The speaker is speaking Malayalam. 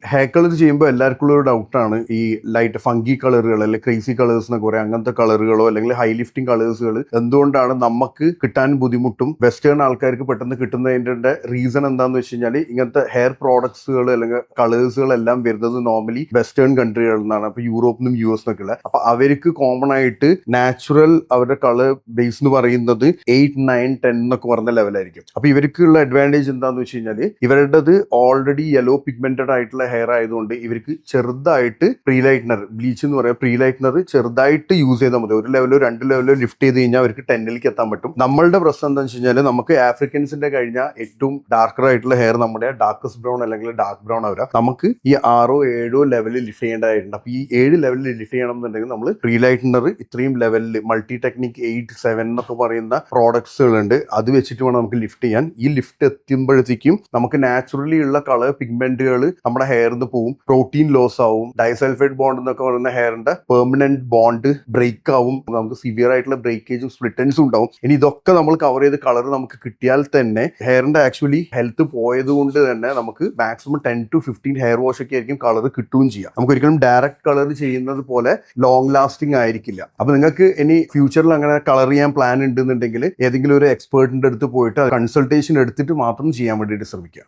ഹെയർ കളർ ചെയ്യുമ്പോൾ എല്ലാവർക്കും ഒരു ഡൗട്ടാണ് ഈ ലൈറ്റ് ഫംഗി കളറുകൾ അല്ലെങ്കിൽ ക്രേസി കളേഴ്സ് എന്നൊക്കെ പറയാം, അങ്ങനത്തെ കളറുകളോ അല്ലെങ്കിൽ ഹൈ ലിഫ്റ്റിംഗ് കളേഴ്സുകൾ എന്തുകൊണ്ടാണ് നമുക്ക് കിട്ടാൻ ബുദ്ധിമുട്ടും വെസ്റ്റേൺ ആൾക്കാർക്ക് പെട്ടെന്ന് കിട്ടുന്നതിന്റെ റീസൺ എന്താന്ന് വെച്ച് കഴിഞ്ഞാൽ ഇങ്ങനത്തെ ഹെയർ പ്രോഡക്ട്സുകൾ അല്ലെങ്കിൽ കളേഴ്സുകൾ എല്ലാം വരുന്നത് നോർമലി വെസ്റ്റേൺ കൺട്രികളിൽ നിന്നാണ്. അപ്പൊ യൂറോപ്പിനും യു എസ് എന്നൊക്കെ ഉള്ള അപ്പൊ അവർക്ക് കോമൺ ആയിട്ട് നാച്ചുറൽ അവരുടെ കളർ ബേസ് എന്ന് പറയുന്നത് 8, 9, 10 എന്നൊക്കെ പറഞ്ഞ ലെവലായിരിക്കും. അപ്പൊ ഇവർക്കുള്ള അഡ്വാൻറ്റേജ് എന്താന്ന് വെച്ച് കഴിഞ്ഞാൽ ഇവരുടേത് ഓൾറെഡി യെല്ലോ പിഗ്മെന്റഡ് ആയിട്ടുള്ള ഹെയർ ആയതുകൊണ്ട് ഇവർക്ക് ചെറുതായിട്ട് പ്രീലൈറ്റ്നർ ബ്ലീച്ച് എന്ന് പറയാം, പ്രീലൈറ്റ്നർ ചെറുതായിട്ട് യൂസ് ചെയ്താൽ മതി. 1 ലെവലോ 2 ലെവലോ ലിഫ്റ്റ് ചെയ്ത് കഴിഞ്ഞാൽ അവർക്ക് 10ലേക്ക് എത്താൻ പറ്റും. നമ്മളുടെ പ്രശ്നം എന്താണെന്ന് വെച്ച് കഴിഞ്ഞാൽ നമുക്ക് ആഫ്രിക്കൻസിന്റെ കഴിഞ്ഞ ഏറ്റവും ഡാർക്കർ ആയിട്ടുള്ള ഹെയർ നമ്മുടെ ഡാർക്കസ്റ്റ് ബ്രൗൺ അല്ലെങ്കിൽ ഡാർക്ക് ബ്രൗൺ ആവുക. നമുക്ക് ഈ 6, 7 ലെവലിൽ ലിഫ്റ്റ് ചെയ്യേണ്ടതായിട്ടുണ്ട്. അപ്പൊ ഈ 7 ലെവലിൽ ലിഫ്റ്റ് ചെയ്യണം എന്നുണ്ടെങ്കിൽ നമ്മൾ പ്രീലൈറ്റ്നർ ഇത്രയും ലെവലിൽ മൾട്ടി ടെക്നിക് 8, 7 എന്നൊക്കെ പറയുന്ന പ്രോഡക്ട്സുകളുണ്ട്. അത് വെച്ചിട്ട് വേണം നമുക്ക് ലിഫ്റ്റ് ചെയ്യാൻ. ഈ ലിഫ്റ്റ് എത്തുമ്പോഴത്തേക്കും നമുക്ക് നാച്ചുറലി ഉള്ള കളർ പിഗ്മെന്റുകൾ നമ്മുടെ ഹെയറിന്ന് പോവും, പ്രോട്ടീൻ ലോസ് ആവും, ഡൈസൾഫൈഡ് ബോണ്ട് എന്നൊക്കെ പറയുന്ന ഹെയറിന്റെ പെർമനന്റ് ബോണ്ട് ബ്രേക്ക് ആവും, നമുക്ക് സിവിയർ ആയിട്ടുള്ള ബ്രേക്കേജും സ്പ്ലിറ്റൻസും ഉണ്ടാവും. ഇനി ഇതൊക്കെ നമ്മൾ കവർ ചെയ്ത് കളർ നമുക്ക് കിട്ടിയാൽ തന്നെ ഹെയറിന്റെ ആക്ച്വലി ഹെൽത്ത് പോയത് കൊണ്ട് തന്നെ നമുക്ക് മാക്സിമം 10 to 15 ഹെയർ വാഷ് ഒക്കെ ആയിരിക്കും കളർ കിട്ടുകയും ചെയ്യാം. നമുക്ക് ഒരിക്കലും ഡയറക്റ്റ് കളർ ചെയ്യുന്നത് പോലെ ലോങ് ലാസ്റ്റിംഗ് ആയിരിക്കില്ല. അപ്പൊ നിങ്ങൾക്ക് ഇനി ഫ്യൂച്ചറിൽ അങ്ങനെ കളർ ചെയ്യാൻ പ്ലാൻ ഉണ്ടെന്നുണ്ടെങ്കിൽ ഏതെങ്കിലും ഒരു എക്സ്പേർട്ടിന്റെ അടുത്ത് പോയിട്ട് കൺസൾട്ടേഷൻ എടുത്തിട്ട് മാത്രം ചെയ്യാൻ വേണ്ടിയിട്ട് ശ്രമിക്കുക.